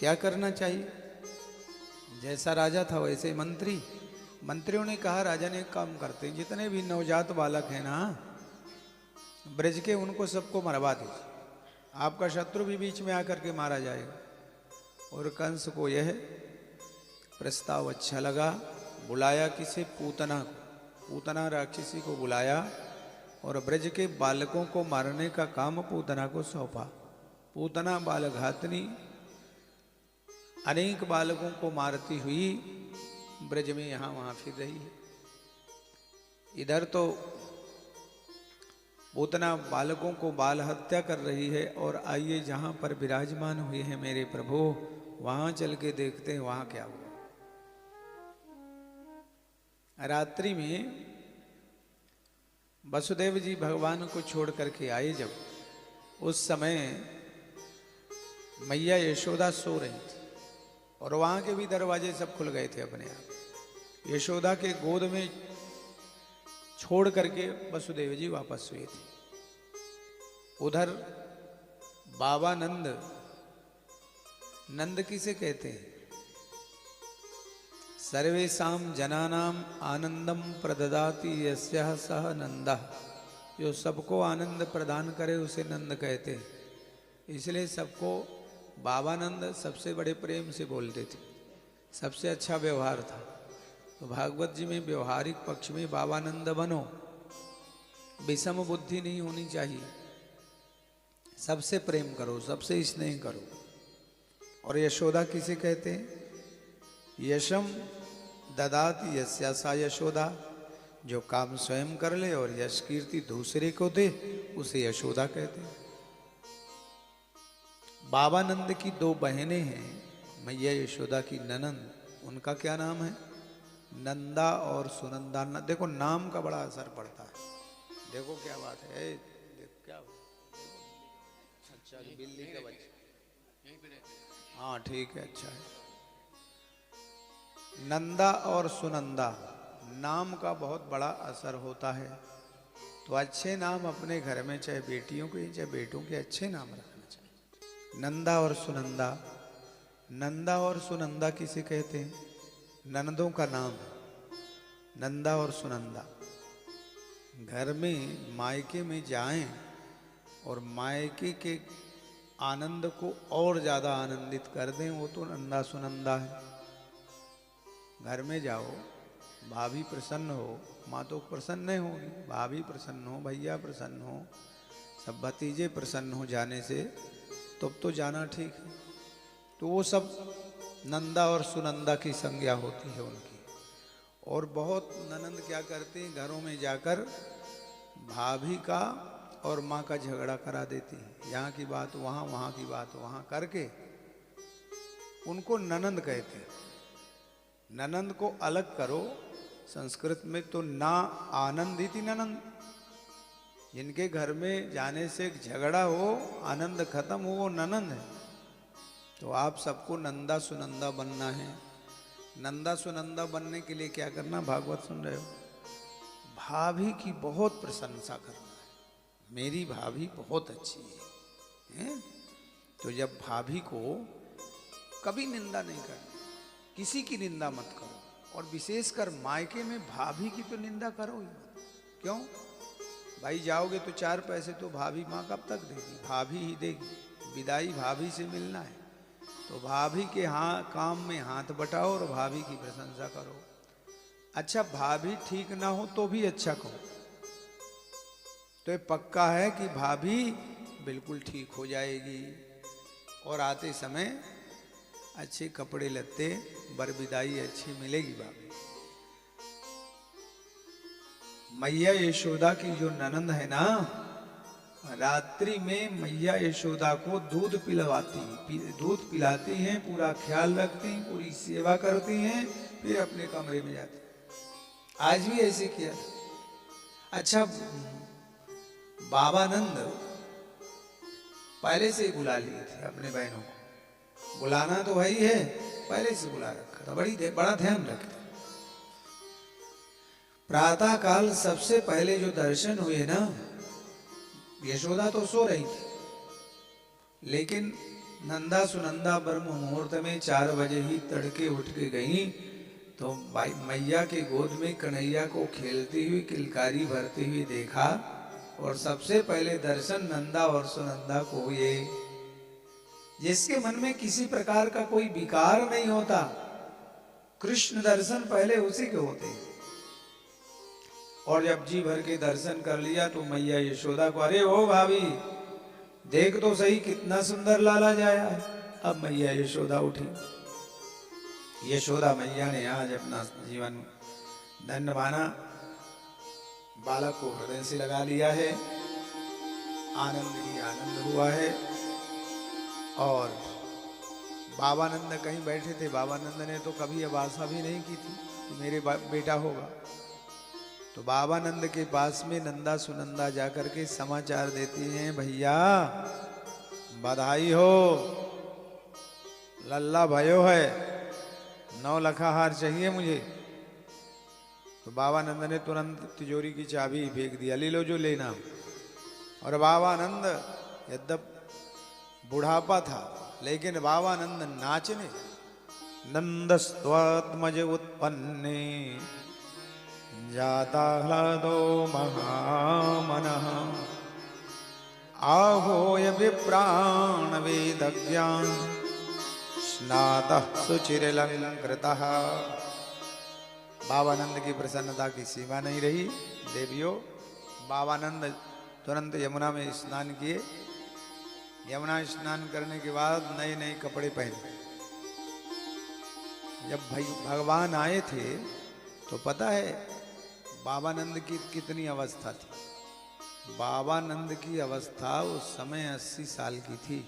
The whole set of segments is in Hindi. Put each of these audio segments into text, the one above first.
क्या करना चाहिए? जैसा राजा था वैसे मंत्री। मंत्रियों ने कहा राजा ने एक काम करते हैं, जितने भी नवजात बालक हैं ना ब्रज के, उनको सबको मरवा दीजिए, आपका शत्रु भी बीच में आकर के मारा जाएगा। और कंस को यह प्रस्ताव अच्छा लगा। बुलाया किसे? पूतना को। पूतना राक्षसी को बुलाया और ब्रज के बालकों को मारने का काम पूतना को सौंपा। पूतना बालघातनी अनेक बालकों को मारती हुई ब्रज में यहां वहां फिर रही है। इधर तो पूतना बालकों को बाल हत्या कर रही है, और आइए जहां पर विराजमान हुए हैं मेरे प्रभु, वहां चल के देखते हैं वहां क्या हुआ। रात्रि में वसुदेव जी भगवान को छोड़ करके आए जब, उस समय मैया यशोदा सो रही थी और वहां के भी दरवाजे सब खुल गए थे अपने आप। यशोदा के गोद में छोड़ करके वसुदेव जी वापस हुए थे। उधर बाबा नंद, नंद किसे कहते हैं? सर्वेषां जनानां आनंदम प्रददाति यस्यः सः नंदः। जो सबको आनंद प्रदान करे उसे नंद कहते हैं। इसलिए सबको बाबा नंद सबसे बड़े प्रेम से बोलते थे, सबसे अच्छा व्यवहार था। तो भागवत जी में व्यवहारिक पक्ष में बाबानंद बनो, विषम बुद्धि नहीं होनी चाहिए, सबसे प्रेम करो, सबसे स्नेह करो। और यशोदा किसे कहते हैं? यशम ददाति यस्या सा यशोदा। जो काम स्वयं कर ले और यश कीर्ति दूसरे को दे उसे यशोदा कहते हैं। बाबानंद की दो बहनें हैं, मैया यशोदा की ननंद, उनका क्या नाम है? नंदा और सुनंदा। देखो नाम का बड़ा असर पड़ता है। देखो क्या बात है, देखो क्या अच्छा बिल्ली का बच्चा, हाँ ठीक है, अच्छा है। नंदा और सुनंदा, नाम का बहुत बड़ा असर होता है। तो अच्छे नाम अपने घर में, चाहे बेटियों के चाहे बेटों के, अच्छे नाम रखना चाहिए। नंदा और सुनंदा। नंदा और सुनंदा किसे कहते हैं? ननदों का नाम है नंदा और सुनंदा। घर में मायके में जाएं और मायके के आनंद को और ज्यादा आनंदित कर दें, वो तो नंदा सुनंदा है। घर में जाओ, भाभी प्रसन्न हो, माँ तो प्रसन्न नहीं होगी, भाभी प्रसन्न हो, भैया प्रसन्न हो, सब भतीजे प्रसन्न हो जाने से, तब तो जाना ठीक है। तो वो सब नंदा और सुनंदा की संज्ञा होती है उनकी। और बहुत ननंद क्या करते हैं, घरों में जाकर भाभी का और माँ का झगड़ा करा देती है। यहाँ की बात वहाँ, वहाँ की बात वहाँ करके उनको ननंद कहते हैं। ननंद को अलग करो, संस्कृत में तो ना आनंदिति ननंद। जिनके घर में जाने से झगड़ा हो, आनंद खत्म हो, वो ननंद है। तो आप सबको नंदा सुनंदा बनना है। नंदा सुनंदा बनने के लिए क्या करना? भागवत सुन रहे हो, भाभी की बहुत प्रशंसा करना है। मेरी भाभी बहुत अच्छी है? तो जब भाभी को कभी निंदा नहीं करनी, किसी की निंदा मत करो। और विशेषकर मायके में भाभी की तो निंदा करो ही मत। क्यों भाई? जाओगे तो 4 पैसे तो भाभी माँ कब तक देगी? भाभी ही देगी। विदाई भाभी से मिलना है, तो भाभी के काम में हाथ बटाओ और भाभी की प्रशंसा करो। अच्छा, भाभी ठीक ना हो तो भी अच्छा कहो। तो ये पक्का है कि भाभी बिल्कुल ठीक हो जाएगी। और आते समय अच्छे कपड़े लत्ते, बर विदाई अच्छी मिलेगी भाभी। मैया यशोदा की जो ननंद है ना, रात्रि में मैया यशोदा को दूध पिलाती हैं, पूरा ख्याल रखती हैं, पूरी सेवा करती हैं, फिर अपने कमरे में जाती हैं। आज भी ऐसे किया। अच्छा, बाबानंद पहले से ही बुला लिए थे अपने बहनों को। बुलाना तो वही है, पहले से बुला रखा था, बड़ा ध्यान रखते। प्रातः काल सबसे पहले जो दर्शन हुए ना, यशोदा तो सो रही थी, लेकिन नंदा सुनंदा ब्रह्म मुहूर्त में 4 बजे ही तड़के उठ के गई तो भाई मैया के गोद में कन्हैया को खेलती हुई किलकारी भरती हुई देखा और सबसे पहले दर्शन नंदा और सुनंदा को हुए। जिसके मन में किसी प्रकार का कोई विकार नहीं होता, कृष्ण दर्शन पहले उसी के होते हैं। और जब जी भर के दर्शन कर लिया तो मैया यशोदा को, अरे ओ भाभी देख तो सही कितना सुंदर लाला जाया है। अब मैया यशोदा उठी। यशोदा मैया ने आज अपना जीवन धन्य माना, बालक को हृदय से लगा लिया है, आनंद ही आनंद हुआ है। और बाबानंद कहीं बैठे थे, बाबानंद ने तो कभी अब आशा भी नहीं की थी कि मेरे बेटा होगा। तो बाबानंद के पास में नंदा सुनंदा जाकर के समाचार देती हैं, भैया बधाई हो, लल्ला भयो है, 9 लखा हार चाहिए मुझे। तो बाबानंद ने तुरंत तिजोरी की चाबी फेंक दिया, ले लो जो लेना। और बाबानंद यद्यप बुढ़ापा था लेकिन बाबानंद नाचने, नंदस्त्वात्मज उत्पन्ने जाता ह्लादो महामनः आहोय विप्राण वेदज्ञान स्नातः सुचिरलंकृतः। बाबानंद की प्रसन्नता की सीमा नहीं रही। देवियों, बाबानंद तुरंत यमुना में स्नान किए। यमुना स्नान करने के बाद नए नए कपड़े पहने। जब भगवान आए थे तो पता है बाबानंद की कितनी अवस्था थी। बाबानंद की अवस्था उस समय 80 साल की थी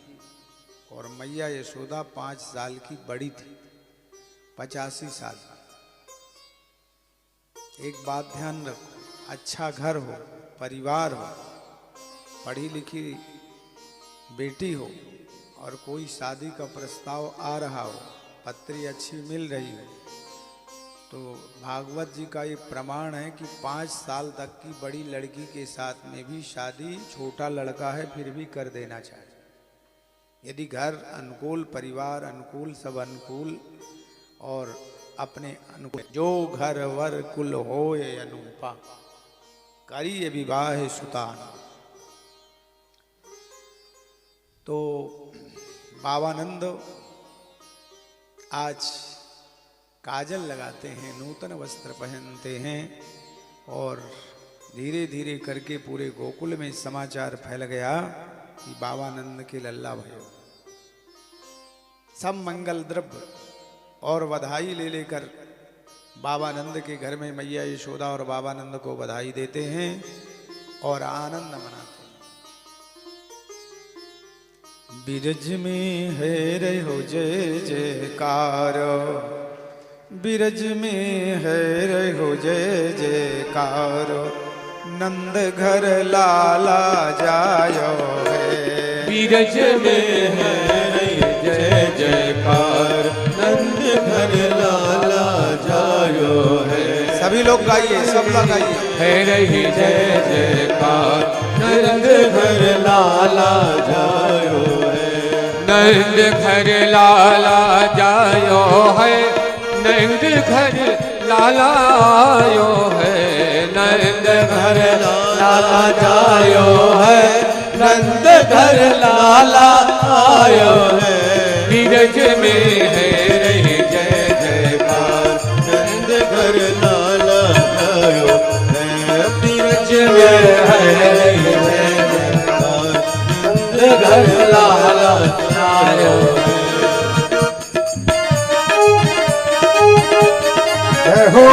और मैया यशोदा 5 साल की बड़ी थी, 85 साल। एक बात ध्यान रखो, अच्छा घर हो, परिवार हो, पढ़ी लिखी बेटी हो और कोई शादी का प्रस्ताव आ रहा हो, पत्री अच्छी मिल रही हो, तो भागवत जी का ये प्रमाण है कि 5 साल तक की बड़ी लड़की के साथ में भी शादी, छोटा लड़का है फिर भी कर देना चाहिए। यदि घर अनुकूल, परिवार अनुकूल, सब अनुकूल और अपने अनुकूल, जो घर वर कुल होए अनुपा, करिए विवाह सुतान। तो बाबानंद आज काजल लगाते हैं, नूतन वस्त्र पहनते हैं और धीरे धीरे करके पूरे गोकुल में समाचार फैल गया कि बाबानंद के लल्ला भयो। सब मंगल द्रव्य और बधाई ले लेकर बाबानंद के घर में मैया यशोदा और बाबानंद को बधाई देते हैं और आनंद मनाते हैं। बिरज में है रहो जय जयकार, बिरज में है रहो जय जयकार, नंद घर लाला जायो है। बिरज में है जय जयकार, नंद घर लाला जायो है। सभी लोग गाइए, सब लोग गाइए। है रही जय जयकार, नंद घर लाला जायो है। नंद घर लाला जायो है, नंद घर लाला आयो है। नंद घर लाला जायो है, नंद घर लाला आयो है। बिरज में है रही जय जयकार, नंद घर लाला आयो है। बिरज में है रही जय जयकार, नंद घर लाला आयो है। जय हो।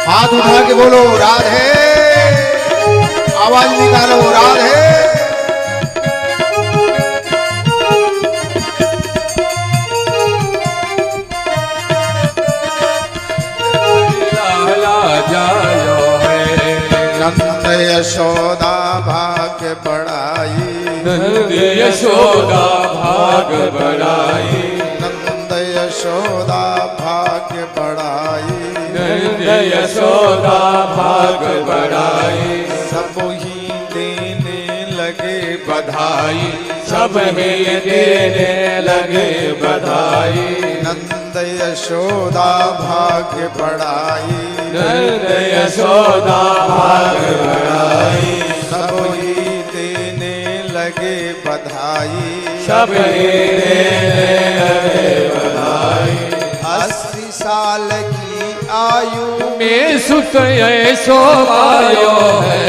हाथ उठा के बोलो राधे, आवाज निकालो राधे। लाला जायो है। नंद यशोदा भाग्य बढ़ाई, नंद यशोदा भाग बढ़ाई, नंद यशोदा भाग्य बढ़ाई, नंद यशोदा भाग बढ़ाई। सब ही देने लगे बधाई, सब ही देने लगे बधाई। नंद यशोदा भाग्य बढ़ाई, नंद यशोदा भाग्य बढ़ाई। सब ही देने लगे बधाई, सब ही देने लगे बधाई। 80 साल की आयु में सुत ऐसो आयो है,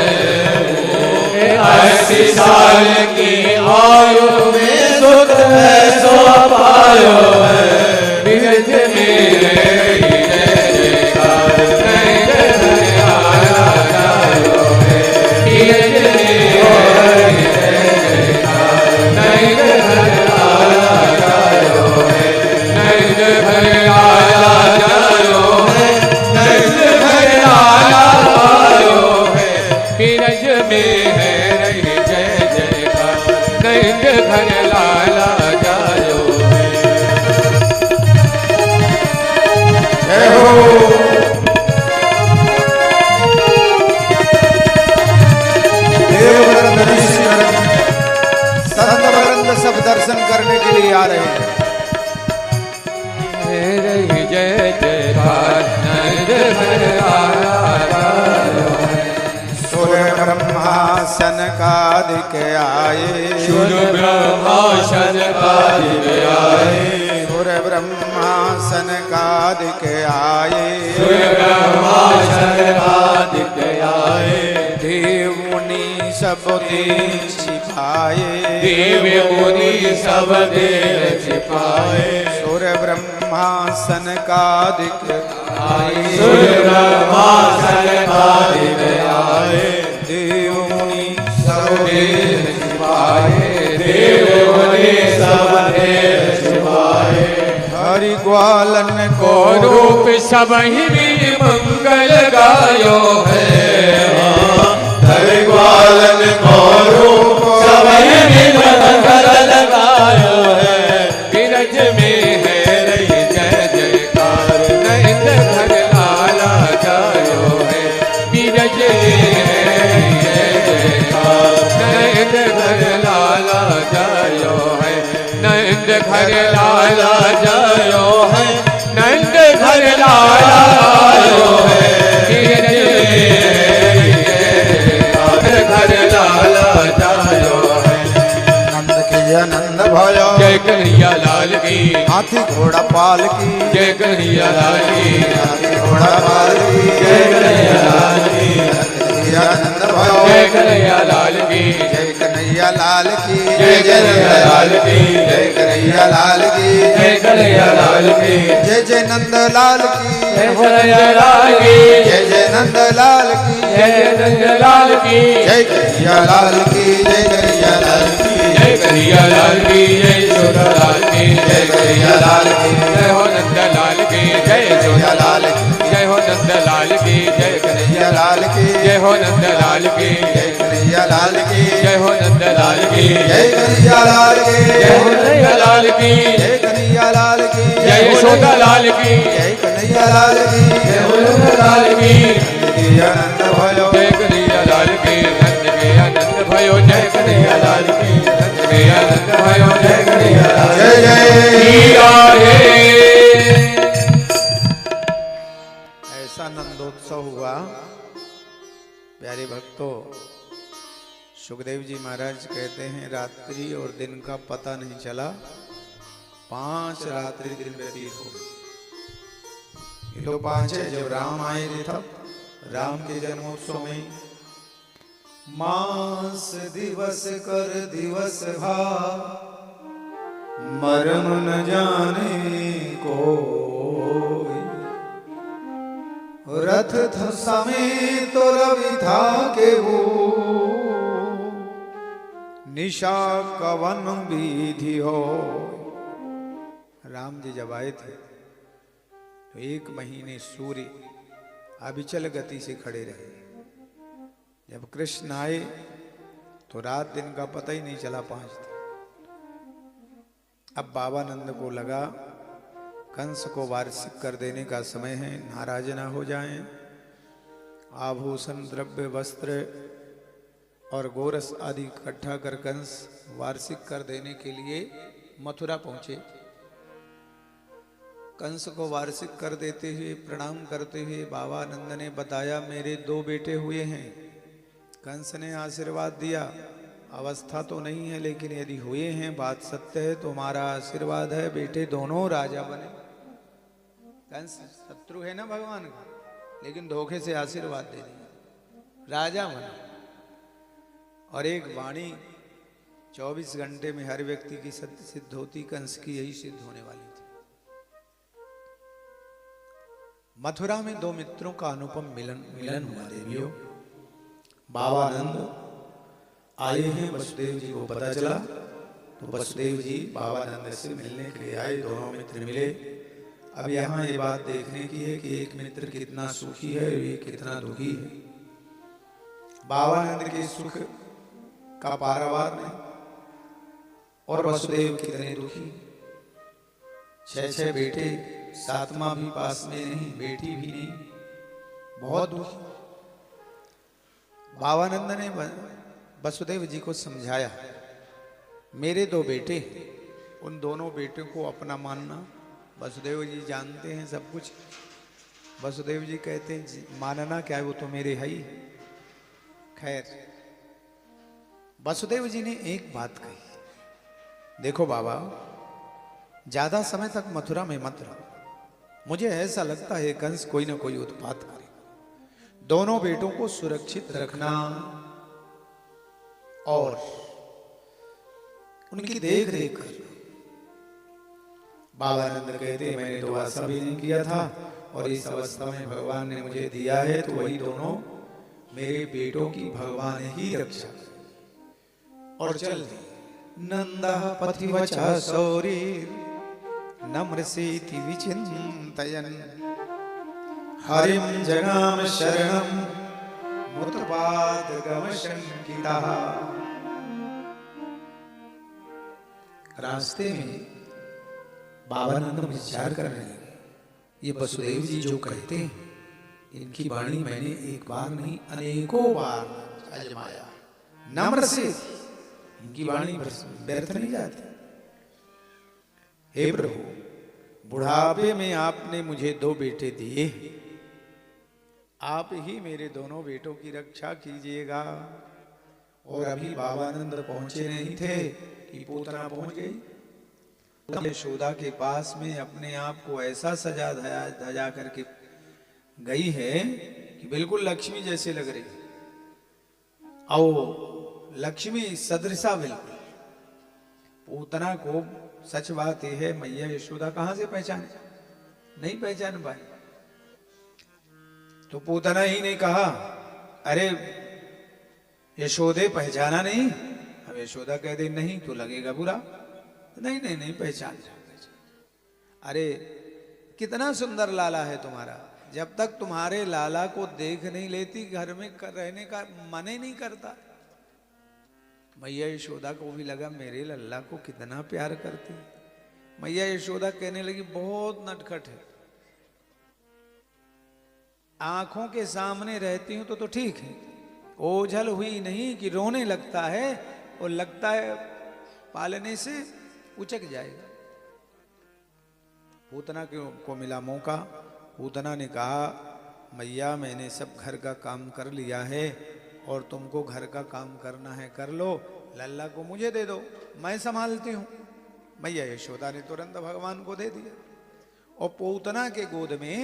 80 साल की आयु में सुत ऐसो पायो है। बिरज मेरे जयकार नैन आया जायो है। बिरज मेरे जयकार नैन आया जायो है। नैन आया जायो है। नैन आया जायो है। बिरज में है रही जय जयकार नैन घर लाला जायो है। जय हो। देववृंद ऋषिवृंद संत वृंद सब दर्शन करने के लिए आ रहे हैं। रही जय जयकार नंद घर आया जायो है। सुर ब्रह्मा सनकादिक आए, सुर ब्रह्मा सनकादिक आए। सुर ब्रह्मा सनकादिक आए, सुर ब्रह्मा सनकादिक आए। देव मुनि सब देव छिपाए, देव मुनि सब देव छिपाए। सुर ब्रह्मा सनकादिक आए, सुर ब्रह्मा सनकादिक आए। देव मुनि सब देव छिपाए, देव मुनि सब देव छिपाए। हरि ग्वालन को को रूप सब ही मंगल गायो है। हरि ग्वालन को रूप सब ही मंगल गायो है। बिरज में है रही जय जयकार नंद घर लाला जायो है। बिरज में है रही जय जयकार नंद घर लाला जायो है। नंद घर लाला जायो है। नंद घर लाला जायो है। बिरज में घर लाला जायो है। नंद के आनंद भयो, जय कन्हैया लाल की। हाथी घोड़ा पाल की, जय कन्हैया लाल की। हाथी घोड़ा पाल की, जय कन्हैया लाल की। नंद के आनंद भयो, जय कन्हैया लाल की। जय कन्हैया लाल की, जय कन्हैया लाल की। जय कन्हैया लाल की, जय कन्हैया लाल की। जय जय नंद लाल की, जय कन्हैया लाल की। जय जय नंद लाल की, जय नंद लाल की। जय कन्हैया लाल की, जय कन्हैया लाल की, जय कन्हैया लाल की। जय यशोदा लाल की। जय कन्हैया लाल की, जय हो नंद लाल की। जय यशोदा लाल की। जय हो नंद लाल की। जय कन्हैया लाल की, जय हो नंद लाल की। जय कन्हैया लाल की, जय हो नंद लाल की। जय कन्हैया लाल की, जय हो नंद लाल की। जय कन्हैया लाल की, जय यशोदा लाल की। जय कन्हैया लाल की, जय हो नंद लाल की। आनंद भयो, जय कन्हैया लाल की। नंद के आनंद भयो। जय कन्हैया लाल की। नंद के आनंद भयो। जय कन्हैया लाल जय जय। हीरा रे। ऐसा नंदोत्सव हुआ। प्यारे भक्तों, सुखदेव जी महाराज कहते हैं रात्रि और दिन का पता नहीं चला, 5 रात्रि दिन व्यतीत हो गए। ये तो 5 है। जब राम आए थे तब राम के जन्मोत्सव में मास दिवस कर दिवस भा, मरम न जाने को, रथ समेत तो रवि था के वो, निशा कवन विधि हो। राम जी जब आए थे तो 1 महीने सूर्य अविचल गति से खड़े रहे। जब कृष्ण आए तो रात दिन का पता ही नहीं चला, 5 दिन। अब बाबा नंद को लगा कंस को वार्षिक कर देने का समय है, नाराज ना हो जाएं। आभूषण द्रव्य वस्त्र और गोरस आदि इकट्ठा कर कंस वार्षिक कर देने के लिए मथुरा पहुंचे। कंस को वार्षिक कर देते हुए प्रणाम करते हुए बाबा नंद ने बताया, मेरे 2 बेटे हुए हैं। कंस ने आशीर्वाद दिया, अवस्था तो नहीं है लेकिन यदि हुए हैं, बात सत्य है तो हमारा आशीर्वाद है, बेटे दोनों राजा बने। कंस शत्रु है ना भगवान का, लेकिन धोखे से आशीर्वाद दे दिया, राजा बना। और एक वाणी 24 घंटे में हर व्यक्ति की सत्य सिद्ध होती, कंस की यही सिद्ध होने वाली थी। मथुरा में 2 मित्रों का अनुपम मिलन हुआ देवियों। बाबा नंद आए हैं, वसुदेव जी को पता चला तो वसुदेव जी बाबा नंद से मिलने के लिए आए। दोनों मित्र मिले। अब यहाँ ये बात देखने की है कि एक मित्र कितना सुखी है और एक कितना दुखी है। बाबा नंद के सुख का पारावार नहीं, और वसुदेव कितने दुखी। 6 बेटे, 7वां भी पास में नहीं, बेटी भी नहीं, बहुत दुखी। बाबानंद ने वसुदेव जी को समझाया, मेरे 2 बेटे, उन दोनों बेटों को अपना मानना। वसुदेव जी जानते हैं सब कुछ। वसुदेव जी कहते हैं, मानना क्या है, वो तो मेरे है ही। खैर, वसुदेव जी ने एक बात कही, देखो बाबा, ज्यादा समय तक मथुरा में मत रहो, मुझे ऐसा लगता है कंस कोई ना कोई उत्पात करे। दोनों बेटों को सुरक्षित रखना और उनकी देख रेख करना। बाबानंद कहते, मैंने तो ऐसा भी नहीं किया था, और इस अवस्था में भगवान ने मुझे दिया है, तो वही दोनों मेरे बेटों की भगवान ही रक्षा करे। और चल दी। नंदा पथिवचा सौरी नम्रसेति विचिन्तयन् हरिं जगाम शरणं मुतपादगमशंकितः। रास्ते में बाबानंद विचार कर रहे हैं, ये वसुदेव जी जो कहते हैं, इनकी वाणी मैंने एक बार नहीं अनेकों बार आजमाया। नम्र से इनकी वाणी व्यर्थ नहीं जाती। हे प्रभु, बुढ़ापे में आपने मुझे 2 बेटे दिए, आप ही मेरे दोनों बेटों की रक्षा कीजिएगा। और अभी बाबानंद पहुंचे नहीं थे कि पूतना पहुंच गई। यशोदा के पास में अपने आप को ऐसा सजा धजा करके गई है कि बिल्कुल लक्ष्मी जैसे लग रही, और लक्ष्मी सदृशा बिल्कुल। पूतना को सच बात यह है, मैया यशोदा कहां से पहचाने, नहीं पहचान पाई। तो पूतना ही ने कहा, अरे यशोदे पहचाना नहीं। अब यशोदा कह दे नहीं तो लगेगा बुरा, नहीं नहीं नहीं पहचान। अरे कितना सुंदर लाला है तुम्हारा, जब तक तुम्हारे लाला को देख नहीं लेती घर में रहने का मन ही नहीं करता। मैया यशोदा को भी लगा मेरे लल्ला को कितना प्यार करती। मैया यशोदा कहने लगी, बहुत नटखट है, आंखों के सामने रहती हूं तो ठीक है, ओझल हुई नहीं कि रोने लगता है, और लगता है पालने से उचक जाएगा। पूतना को मिला मौका। पूतना ने कहा, मैया मैंने सब घर का काम कर लिया है, और तुमको घर का काम करना है कर लो, लल्ला को मुझे दे दो, मैं संभालती हूं। मैया यशोदा ने तुरंत भगवान को दे दिया, और पूतना के गोद में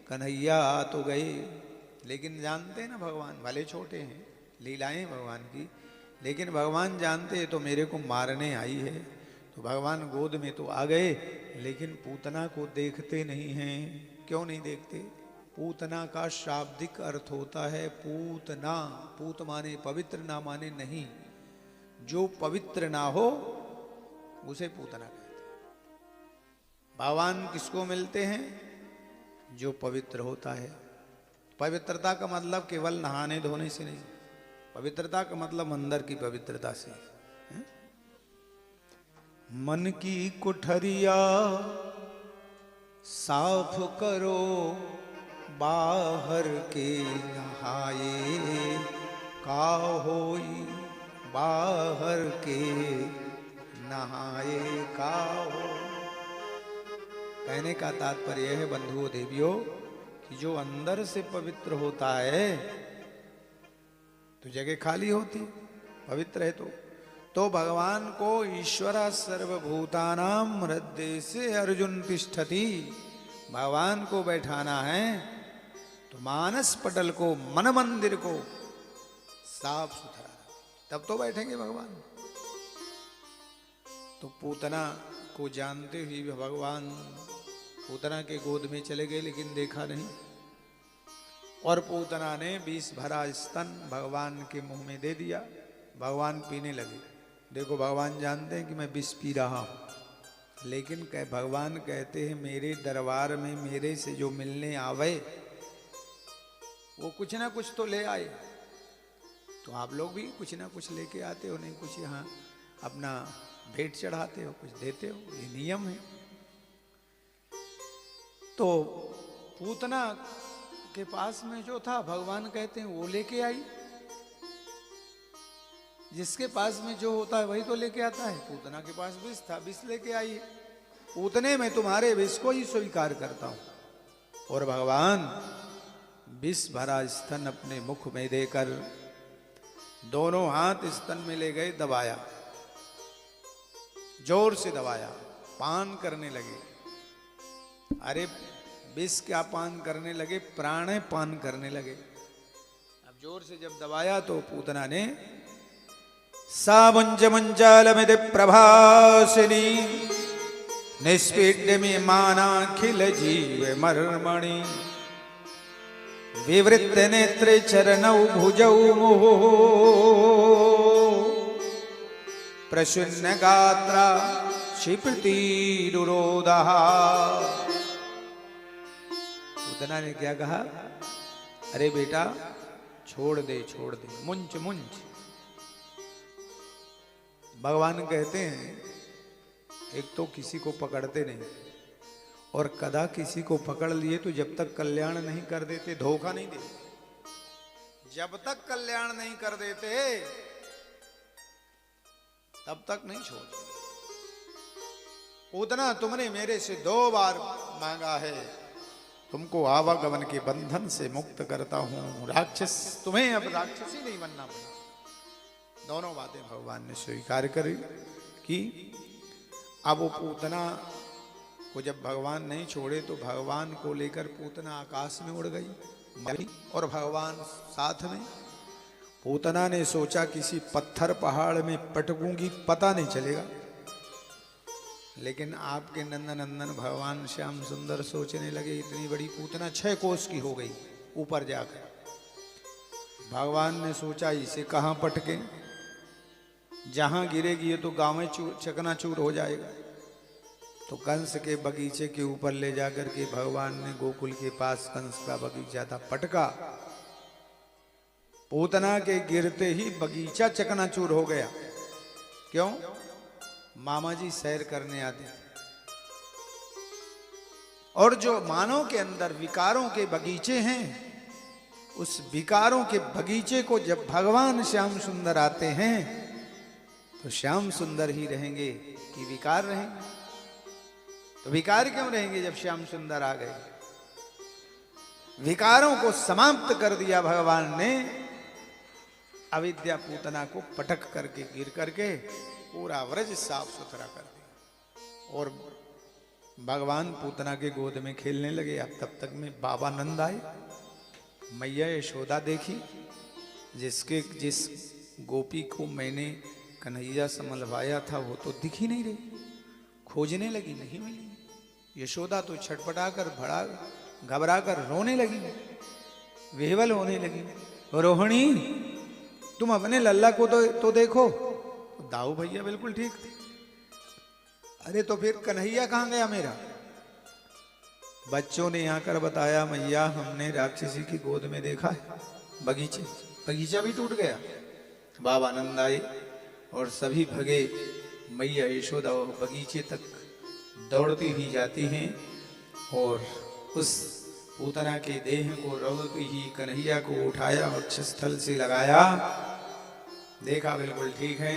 कन्हैया आ तो गए। लेकिन जानते हैं ना, भगवान भले छोटे हैं, लीलाएं भगवान की, लेकिन भगवान जानते हैं तो मेरे को मारने आई है। तो भगवान गोद में तो आ गए, लेकिन पूतना को देखते नहीं हैं। क्यों नहीं देखते? पूतना का शाब्दिक अर्थ होता है पूतना। पूत माने पवित्र, ना माने नहीं। जो पवित्र ना हो उसे पूतना कहते हैं। भगवान किसको मिलते हैं? जो पवित्र होता है। पवित्रता का मतलब केवल नहाने धोने से नहीं, पवित्रता का मतलब अंदर की पवित्रता से है? मन की कुठरिया साफ करो, बाहर के नहाए काहोई बाहर के नहाए काहो। कहने का तात्पर्य है बंधुओं देवियों कि जो अंदर से पवित्र होता है तो जगह खाली होती, पवित्र है तो भगवान को ईश्वरा सर्वभूतानाम हृदय से अर्जुन तिष्ठति, भगवान को बैठाना है तो मानस पटल को, मन मंदिर को साफ सुथरा, तब तो बैठेंगे भगवान। तो पूतना को जानते हुए भगवान पूतना के गोद में चले गए, लेकिन देखा नहीं, और पूतना ने विष भरा स्तन भगवान के मुंह में दे दिया। भगवान पीने लगे। देखो भगवान जानते हैं कि मैं विष पी रहा हूं, लेकिन भगवान कहते हैं मेरे दरबार में मेरे से जो मिलने आवे वो कुछ ना कुछ तो ले आए। तो आप लोग भी कुछ ना कुछ लेके आते हो, नहीं कुछ यहाँ अपना भेंट चढ़ाते हो, कुछ देते हो, ये नियम है। तो पूतना के पास में जो था भगवान कहते हैं वो लेके आई। जिसके पास में जो होता है वही तो लेके आता है। पूतना के पास विष था, विष लेके आई। पूतने में तुम्हारे विष को ही स्वीकार करता हूं। और भगवान विष भरा स्तन अपने मुख में देकर दोनों हाथ स्तन में ले गए, दबाया, जोर से दबाया, पान करने लगे। अरे विष क्या पान करने लगे, प्राण पान करने लगे। अब जोर से जब दबाया तो पूतना ने सामुंज मुंजालमिद प्रभासिनी निष्पीड्य में मानाखिल जीव मर्मणि विवृत्त नेत्रे चरणौ भुजौ मोहो प्रशुन्न गात्रा क्षिपतिरुरोदः। पूतना ने क्या कहा, अरे बेटा छोड़ दे, छोड़ दे, मुंच मुंच। भगवान कहते हैं एक तो किसी को पकड़ते नहीं, और कदा किसी को पकड़ लिए तो जब तक कल्याण नहीं कर देते, धोखा नहीं देते, जब तक कल्याण नहीं कर देते तब तक नहीं छोड़ते। पूतना तुमने मेरे से 2 बार मांगा है, तुमको आवागमन के बंधन से मुक्त करता हूं, राक्षस तुम्हें अब राक्षसी नहीं बनना पड़ा। दोनों बातें भगवान ने स्वीकार करी कि अब वो पूतना को जब भगवान नहीं छोड़े तो भगवान को लेकर पूतना आकाश में उड़ गई और भगवान साथ में। पूतना ने सोचा किसी पत्थर पहाड़ में पटकूंगी, पता नहीं चलेगा, लेकिन आपके नंदन भगवान श्याम सुंदर सोचने लगे इतनी बड़ी पूतना 6 कोस की हो गई ऊपर जाकर। भगवान ने सोचा इसे कहां पटके, जहां गिरेगी ये तो गांव में चकनाचूर हो जाएगा। तो कंस के बगीचे के ऊपर ले जाकर के भगवान ने गोकुल के पास कंस का बगीचा था, पटका। पूतना के गिरते ही बगीचा चकनाचूर हो गया। क्यों? मामा जी सैर करने आते थे, और जो मानव के अंदर विकारों के बगीचे हैं, उस विकारों के बगीचे को जब भगवान श्याम सुंदर आते हैं तो श्याम सुंदर ही रहेंगे कि विकार रहेंगे? तो विकार क्यों रहेंगे जब श्याम सुंदर आ गए? विकारों को समाप्त कर दिया भगवान ने। अविद्या पूतना को पटक करके, गिर करके पूरा व्रज साफ सुथरा कर दिया। और भगवान पूतना के गोद में खेलने लगे। अब तब तक में बाबा नंद आए, मैया यशोदा देखी, जिस गोपी को मैंने कन्हैया से मलवाया था वो तो दिख ही नहीं रही। खोजने लगी, नहीं मिली। यशोदा तो छटपटा कर घबरा कर रोने लगी, विह्वल होने लगी। रोहिणी तुम अपने लल्ला को तो देखो। दाऊ भैया बिल्कुल ठीक थे। अरे तो फिर कन्हैया कहां गया मेरा? बच्चों ने आकर बताया, मैया हमने राक्षसी की गोद में देखा है बगीचा भी टूट गया। बाबा नंद आए और सभी भगे। मैया यशोदा बगीचे तक दौड़ती ही जाती हैं और उस पूतना के देह को रोक ही कन्हैया को उठाया वक्षस्थल से लगाया, देखा बिल्कुल ठीक है।